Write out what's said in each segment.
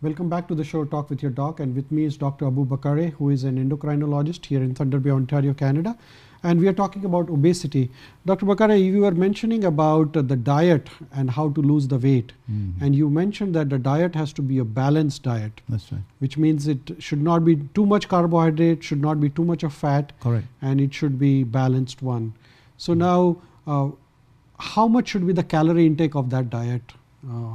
Welcome back to the show Talk with Your Doc, and with me is Dr. Abu Bakare, who is an endocrinologist here in Thunder Bay, Ontario, Canada, and we are talking about obesity. Dr. Bakare, you were mentioning about the diet and how to lose the weight, and you mentioned that the diet has to be a balanced diet. That's right. Which means it should not be too much carbohydrate, should not be too much of fat. Correct. And it should be balanced one. So now, how much should be the calorie intake of that diet?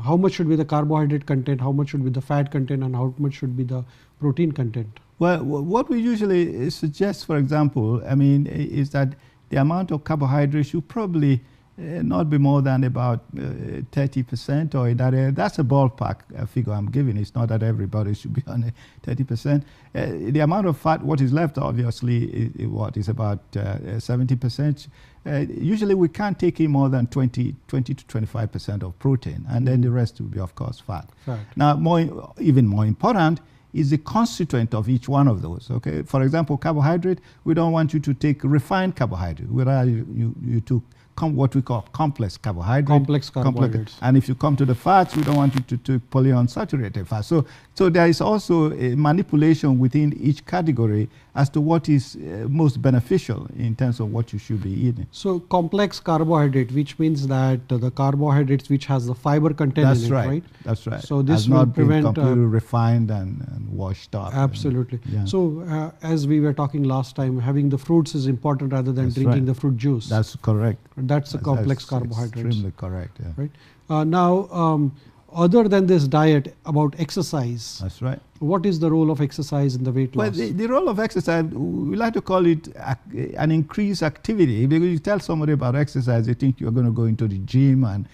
How much should be the carbohydrate content, how much should be the fat content, and how much should be the protein content? Well, what we usually suggest, for example, is that the amount of carbohydrates should probably not be more than about 30% or in that area. That's a ballpark figure I'm giving. It's not that everybody should be on 30%. The amount of fat, what is left, obviously, is about 70%. Usually we can't take in more than 20 to 25% of protein, and then the rest will be, of course, fat. Now, even more important is the constituent of each one of those. Okay, for example, carbohydrate, we don't want you to take refined carbohydrate. Whereas you took what we call complex carbohydrates. Complex carbohydrates. And if you come to the fats, we don't want you to take polyunsaturated fats. So there is also a manipulation within each category as to what is most beneficial in terms of what you should be eating. So complex carbohydrate, which means that the carbohydrates which has the fiber content in it, right? That's right. So this will prevent completely refined and washed up. Absolutely. So as we were talking last time, having the fruits is important rather than drinking the fruit juice. That's correct. That's the complex carbohydrates. Extremely correct. Yeah. Right. Now, other than this diet, about exercise. That's right. What is the role of exercise in the weight loss? Well, the role of exercise, we like to call it an increased activity, because you tell somebody about exercise, they think you're going to go into the gym, and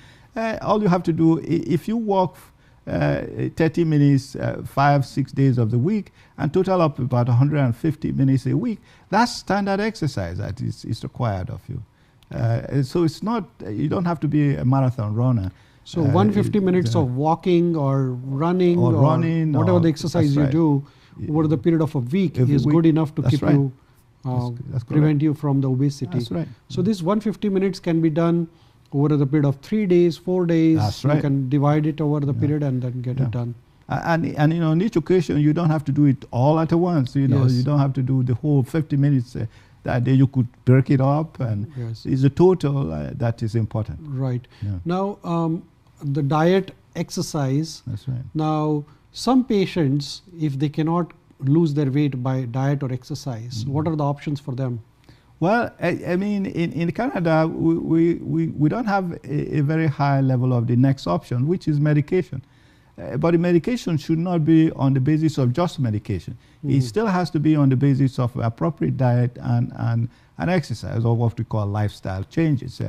all you have to do, if you walk 30 minutes, 5-6 days of the week, and total up about 150 minutes a week, that's standard exercise that is required of you. So it's not, you don't have to be a marathon runner. So 150 minutes of walking or running or whatever the exercise you do over the period of a week is good enough to keep you, prevent you from the obesity. That's right. So this 150 minutes can be done over the period of 3 days, 4 days. That's right. You can divide it over the period and then get it done. And on each occasion, you don't have to do it all at once. You don't have to do the whole 50 minutes. That day you could break it up, and it's the total that is important. Right. Yeah. Now, the diet, exercise. That's right. Now, some patients, if they cannot lose their weight by diet or exercise, what are the options for them? Well, in Canada, we don't have a very high level of the next option, which is medication. But the medication should not be on the basis of just medication. It still has to be on the basis of appropriate diet and exercise, or what we call lifestyle changes.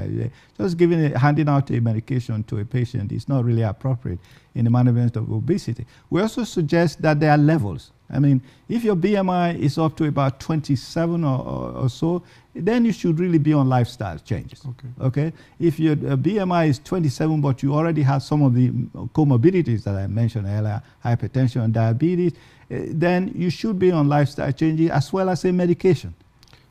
Just handing out a medication to a patient is not really appropriate in the management of obesity. We also suggest that there are levels. If your BMI is up to about 27 or so, then you should really be on lifestyle changes. Okay? If your BMI is 27, but you already have some of the comorbidities that I mentioned earlier, hypertension and diabetes, then you should be on lifestyle changes as well as a medication.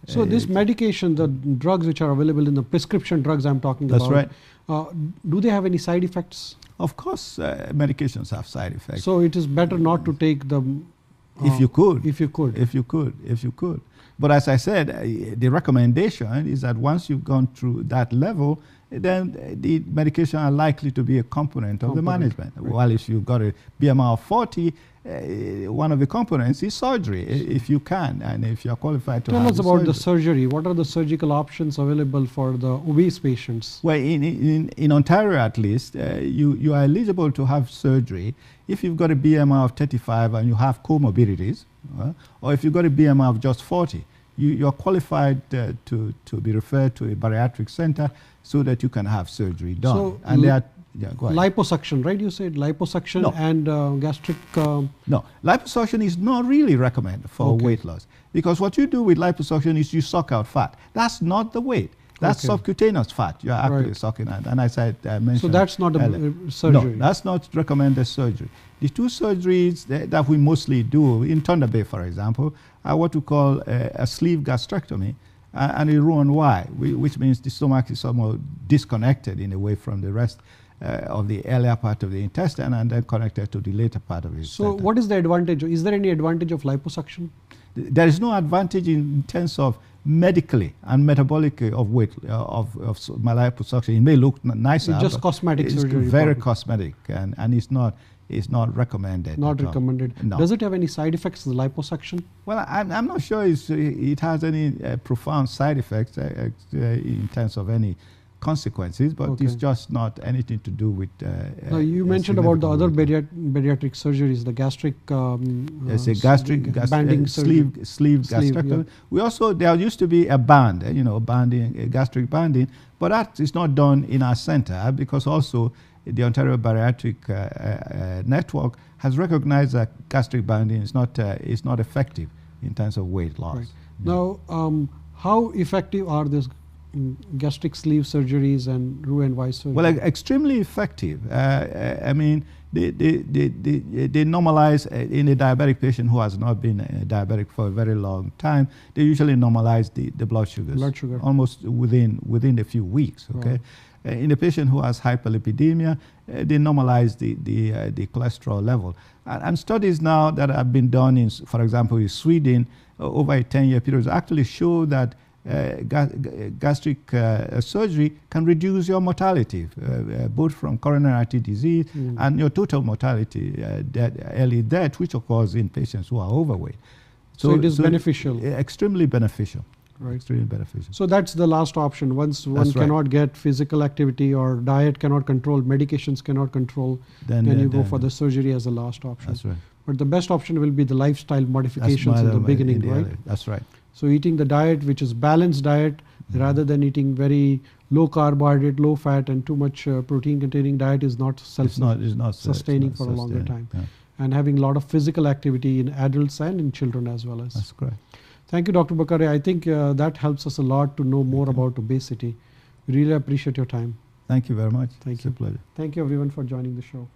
So this medication, the drugs which are available in the prescription drugs I'm talking about. That's right. Do they have any side effects? Of course, medications have side effects. So it is better not to take them. If you could. If you could. But as I said, the recommendation is that once you've gone through that level, then the medication are likely to be a component of the management. Right. While if you've got a BMI of 40, one of the components is surgery, if you can, and if you're qualified to Tell have us about the surgery. What are the surgical options available for the obese patients? Well, in Ontario at least, you are eligible to have surgery if you've got a BMI of 35 and you have comorbidities, or if you've got a BMI of just 40. You're qualified to be referred to a bariatric center so that you can have surgery done. So and they are, go ahead. Liposuction, right? You said liposuction and gastric... No, liposuction is not really recommended for weight loss, because what you do with liposuction is you suck out fat. That's not the weight. That's subcutaneous fat you're actually sucking out. And as I mentioned, so that's not a surgery? No, that's not recommended surgery. The two surgeries that we mostly do in Thunder Bay, for example, are what we call a sleeve gastrectomy and a Roux-en-Y, which means the stomach is somewhat disconnected in a way from the rest. of the earlier part of the intestine and then connected to the later part of it. So what is the advantage? Is there any advantage of liposuction? There is no advantage in terms of medically and metabolically of weight of liposuction. It may look nicer. It's just cosmetic surgery. It's very cosmetic, and it's not recommended. Not recommended. No. Does it have any side effects, the liposuction? Well, I'm not sure it has any profound side effects in terms of any consequences, but it's just not anything to do with. No, you mentioned about the other bariatric surgeries, the gastric. Yes, a gastric banding sleeve gastrectomy. Yeah. There used to be a band, banding, a gastric banding, but that is not done in our center because also the Ontario Bariatric Network has recognized that gastric banding is not effective in terms of weight loss. Right. Now, how effective are these gastric sleeve surgeries and Roux and Weiss surgery? Well, extremely effective. I mean, they normalize in a diabetic patient who has not been diabetic for a very long time. They usually normalize the blood sugars. Blood sugar. Almost within a few weeks. Okay. Right. In a patient who has hyperlipidemia, they normalize the cholesterol level. And studies now that have been done in, for example, in Sweden over a 10-year period actually show that gastric surgery can reduce your mortality, both from coronary artery disease and your total mortality, early death, which occurs in patients who are overweight. So it is beneficial. Extremely beneficial. Right. Extremely beneficial. So that's the last option. Once one cannot get physical activity or diet cannot control, medications cannot control, then you go for the surgery as the last option. That's right. But the best option will be the lifestyle modifications in the beginning, right? That's right. So eating the diet which is balanced diet rather than eating very low carbohydrate, low fat and too much protein containing diet is not sustaining for a longer time. Yeah. And having a lot of physical activity in adults and in children as well as. That's correct. Thank you, Dr. Bakare. I think that helps us a lot to know more about obesity. We really appreciate your time. Thank you very much. Thank you. you. It's a pleasure. Thank you everyone for joining the show.